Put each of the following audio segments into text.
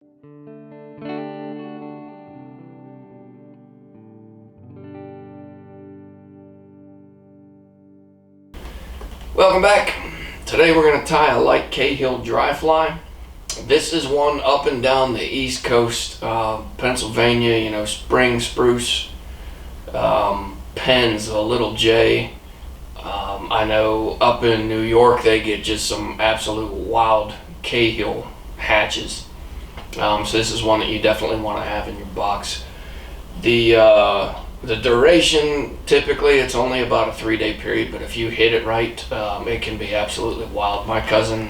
Welcome back. Today we're going to tie a Light Cahill dry fly. This is one up and down the East Coast, Pennsylvania, spring spruce, pens, a little J. I know up in New York they get just some absolute wild Cahill hatches. So this is one that you definitely want to have in your box. The duration, typically it's only about a 3-day period, but if you hit it right, it can be absolutely wild. My cousin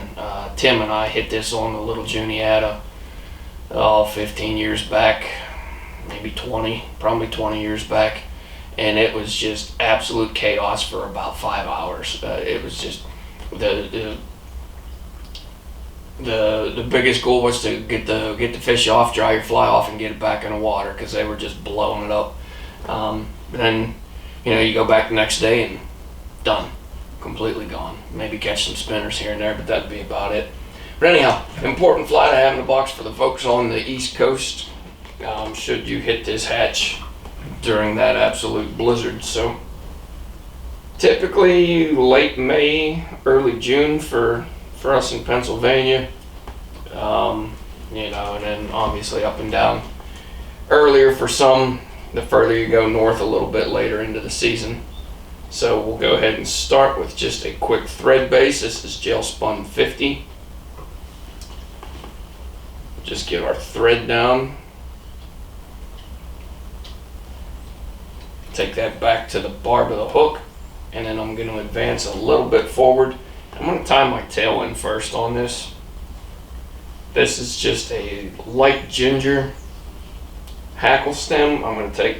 Tim and I hit this on the little Juniata 15 years back, maybe 20, probably 20 years back, and it was just absolute chaos for about 5 hours. It was just the biggest goal was to get the fish off, dry your fly off, and get it back in the water because they were just blowing it up. Then you go back the next day and done, completely gone. Maybe catch some spinners here and there, but that'd be about it. But anyhow, important fly to have in the box for the folks on the East Coast, should you hit this hatch during that absolute blizzard. So typically late May, early June for us in Pennsylvania, and then obviously up and down earlier for some, the further you go north a little bit later into the season. So we'll go ahead and start with just a quick thread base. This is gel spun 50. Just get our thread down. Take that back to the barb of the hook, and then I'm going to advance a little bit forward. I'm going to tie my tail in first on this. This is just a light ginger Hackle stem. I'm going to take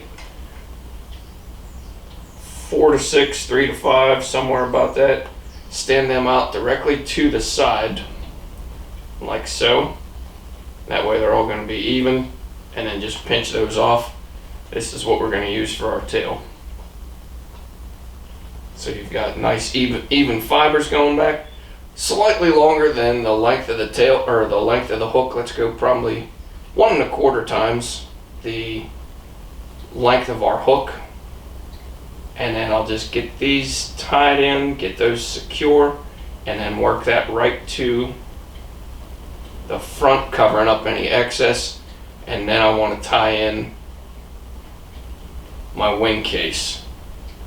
4 to 6, 3 to 5, somewhere about that. Stand them out directly to the side, like so. That way they're all going to be even, and then just pinch those off. This is what we're going to use for our tail. So you've got nice even fibers going back. Slightly longer than the length of the tail, or the length of the hook. Let's go probably 1 1/4 times the length of our hook, and then I'll just get these tied in, get those secure, and then work that right to the front, covering up any excess. And then I want to tie in my wing case,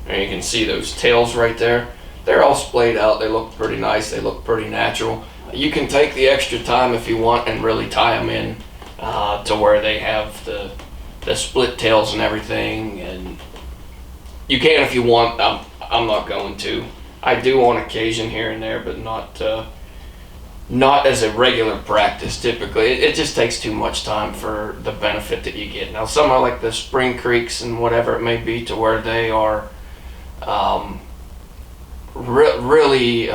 and you can see those tails right there. They're all splayed out. They look pretty nice. They look pretty natural. You can take the extra time if you want and really tie them in to where they have the split tails and everything, and you can if you want. I'm not going to. I do on occasion here and there, but not as a regular practice. Typically it just takes too much time for the benefit that you get. Now some are like the spring creeks and whatever it may be, to where they are really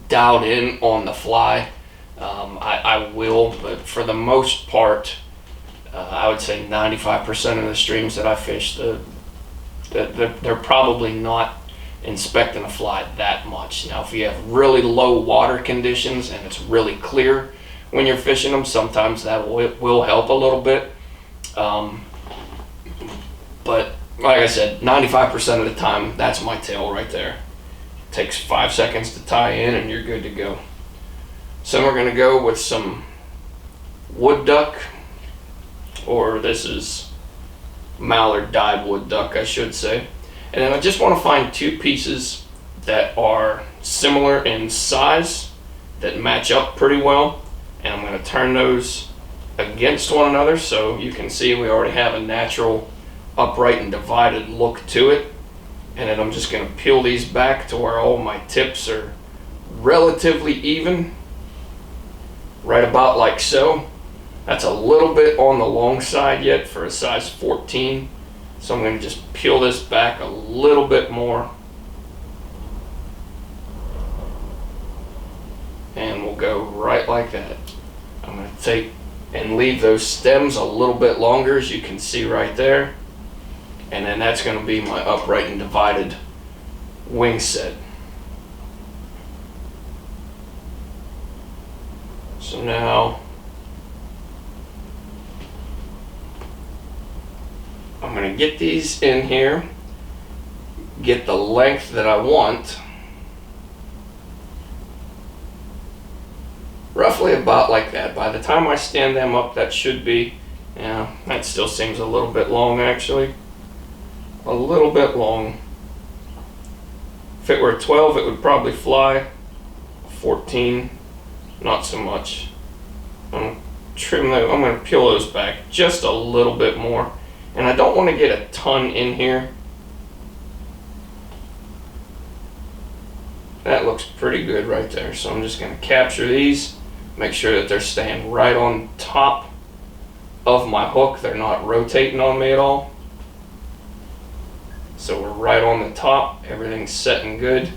dialed in on the fly. I will, but for the most part, I would say 95% of the streams that I fish, they're probably not inspecting a fly that much. Now if you have really low water conditions and it's really clear when you're fishing them, sometimes that will help a little bit. But like I said, 95% of the time, that's my tail right there. It takes 5 seconds to tie in and you're good to go. So we're going to go with some Woodduck, or this is Mallard dyed Woodduck, I should say. And then I just want to find 2 pieces that are similar in size, that match up pretty well, and I'm going to turn those against one another, so you can see we already have a natural upright and divided look to it. And then I'm just going to peel these back to where all my tips are relatively even, right about like so. That's a little bit on the long side yet for a size 14, so I'm going to just peel this back a little bit more, and we'll go right like that. I'm going to take and leave those stems a little bit longer, as you can see right there, and then that's going to be my upright and divided wing set. So now going to get these in here, get the length that I want, roughly about like that. By the time I stand them up, that should be, yeah, that still seems a little bit long actually. A little bit long. If it were 12, it would probably fly. 14, not so much. I'm going to trim those, I'm going to peel those back just a little bit more. And I don't want to get a ton in here. That looks pretty good right there. So I'm just going to capture these, make sure that they're staying right on top of my hook. They're not rotating on me at all. So we're right on the top, everything's set and good.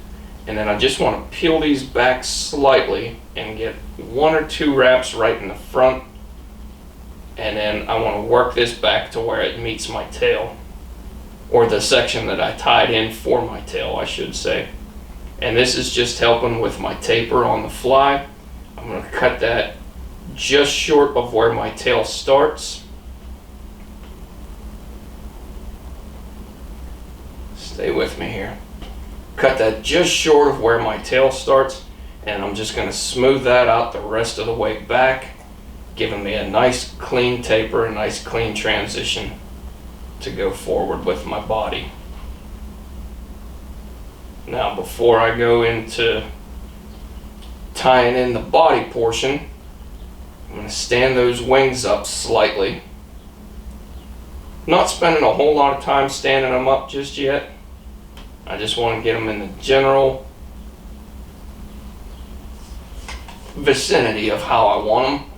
And then I just want to peel these back slightly and get 1 or 2 wraps right in the front. And then I want to work this back to where it meets my tail, or the section that I tied in for my tail, I should say. And this is just helping with my taper on the fly. I'm going to cut that just short of where my tail starts. Stay with me here. Cut that just short of where my tail starts, and I'm just going to smooth that out the rest of the way back, giving me a nice clean taper, a nice clean transition to go forward with my body. Now before I go into tying in the body portion, I'm going to stand those wings up slightly. Not spending a whole lot of time standing them up just yet. I just want to get them in the general vicinity of how I want them.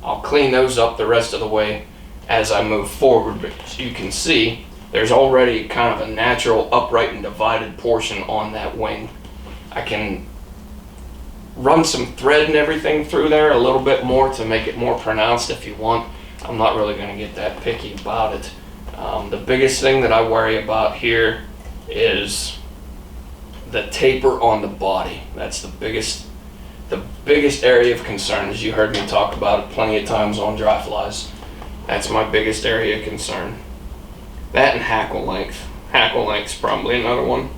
I'll clean those up the rest of the way as I move forward, but as you can see, there's already kind of a natural upright and divided portion on that wing. I can run some thread and everything through there a little bit more to make it more pronounced if you want. I'm not really going to get that picky about it. The biggest thing that I worry about here is the taper on the body. That's the biggest area of concern, as you heard me talk about it plenty of times on dry flies. That's my biggest area of concern. That and hackle length. Hackle length's probably another one,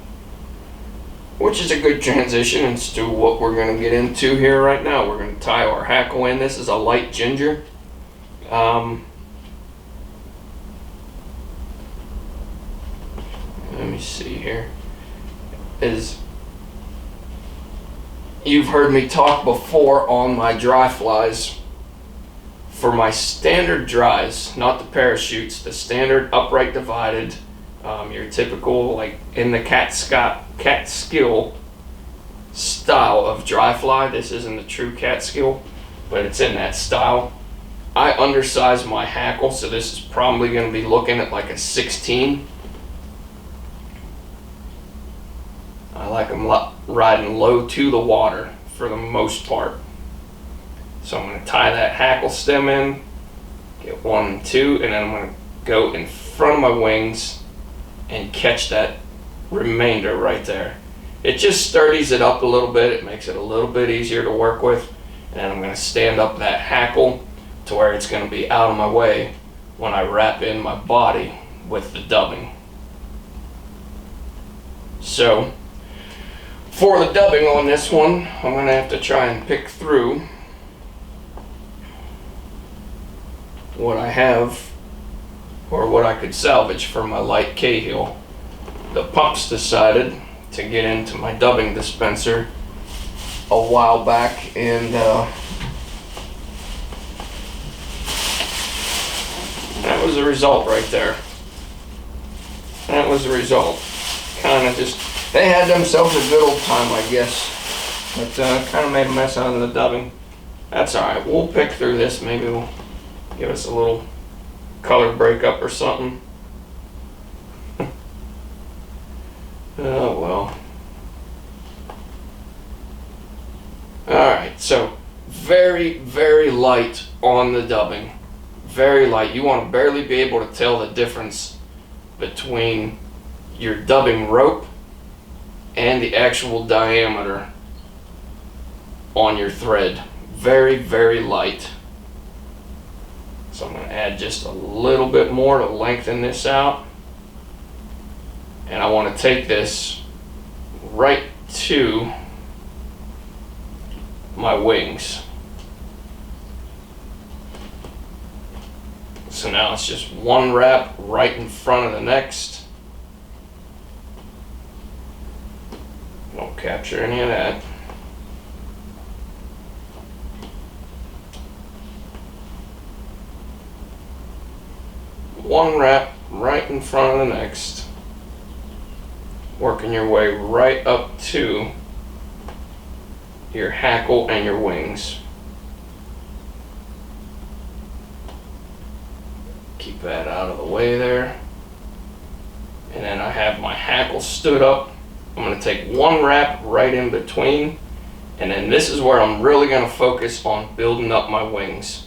which is a good transition into what we're going to get into here right now. We're going to tie our hackle in. This is a light ginger. Let me see here. You've heard me talk before on my dry flies. For my standard dries, not the parachutes, the standard upright divided, your typical like in the Catskill style of dry fly. This isn't the true Catskill, but it's in that style. I undersize my hackle, so this is probably going to be looking at like a 16. I like them riding low to the water for the most part. So I'm going to tie that hackle stem in, get 1 and 2, and then I'm going to go in front of my wings and catch that remainder right there. It just sturdies it up a little bit, it makes it a little bit easier to work with, and then I'm going to stand up that hackle to where it's going to be out of my way when I wrap in my body with the dubbing. So for the dubbing on this one, I'm going to have to try and pick through what I have or what I could salvage for my Light Cahill. The pups decided to get into my dubbing dispenser a while back, and that was the result right there. That was the result. Kind of just, they had themselves a good old time, I guess, but kind of made a mess out of the dubbing. That's alright, we'll pick through this. Maybe we'll give us a little color breakup or something. Oh well. Alright, so very, very light on the dubbing. Very light. You want to barely be able to tell the difference between your dubbing rope and the actual diameter on your thread. Very, very light. So I'm going to add just a little bit more to lengthen this out. And I want to take this right to my wings. So now it's just one wrap right in front of the next. Won't capture any of that. One wrap right in front of the next. Working your way right up to your hackle and your wings. Keep that out of the way there. And then I have my hackle stood up. I'm going to take one wrap right in between, and then this is where I'm really going to focus on building up my wings.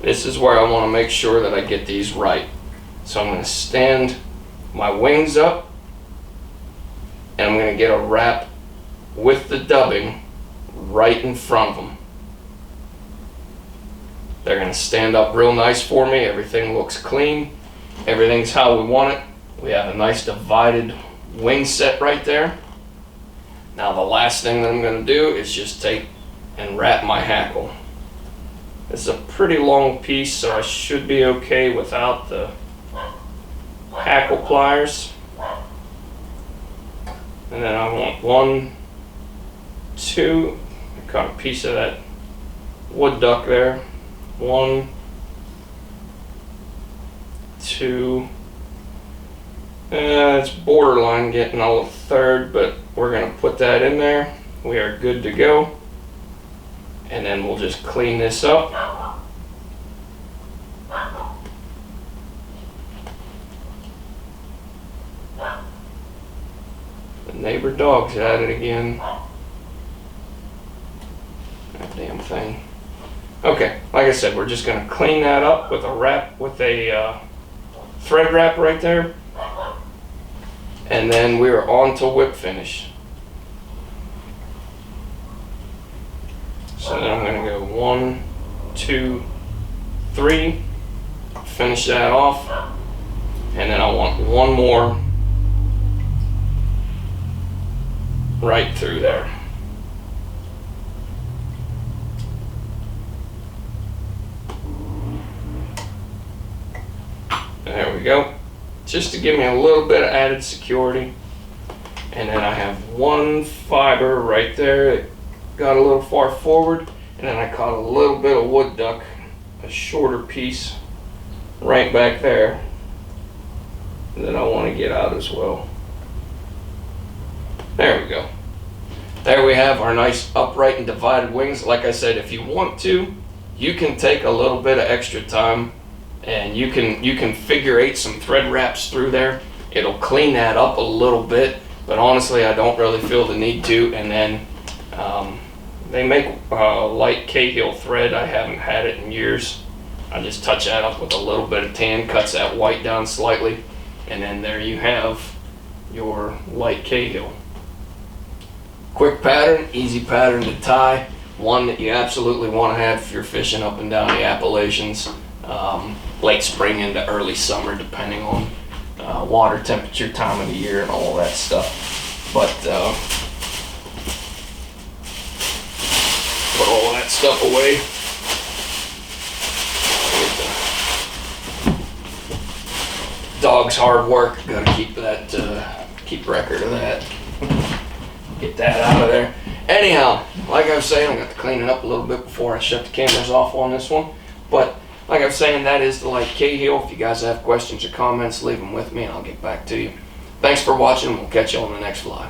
This is where I want to make sure that I get these right. So I'm going to stand my wings up, and I'm going to get a wrap with the dubbing right in front of them. They're going to stand up real nice for me. Everything looks clean. Everything's how we want it. We have a nice divided wing set right there. Now the last thing that I'm going to do is just take and wrap my hackle. This is a pretty long piece, so I should be okay without the hackle pliers. And then I want 1, 2, I cut a piece of that Woodduck there. 1, 2, it's borderline getting a third, but we're going to put that in there. We are good to go. And then we'll just clean this up. The neighbor dog's at it again. That damn thing. Okay, like I said, we're just going to clean that up with a wrap, with a thread wrap right there. And then we are on to whip finish. So then I'm going to go 1, 2, 3, finish that off, and then I want one more right through there. There we go. Just to give me a little bit of added security. And then I have one fiber right there that got a little far forward, and then I caught a little bit of Woodduck, a shorter piece right back there that I want to get out as well. There we go. There we have our nice upright and divided wings. Like I said, if you want to, you can take a little bit of extra time and you can figure eight some thread wraps through there. It'll clean that up a little bit, but honestly I don't really feel the need to. And then they make Light Cahill thread. I haven't had it in years. I just touch that up with a little bit of tan, cuts that white down slightly, and then there you have your Light Cahill. Quick pattern, easy pattern to tie, one that you absolutely want to have if you're fishing up and down the Appalachians, late spring into early summer, depending on water temperature, time of the year, and all that stuff. But put all that stuff away. Dog's hard work. Got to keep that, keep record of that. Get that out of there. Anyhow, like I was saying, I got to clean it up a little bit before I shut the cameras off on this one. But like I was saying, that is the Light Cahill. If you guys have questions or comments, leave them with me and I'll get back to you. Thanks for watching. We'll catch you on the next vlog.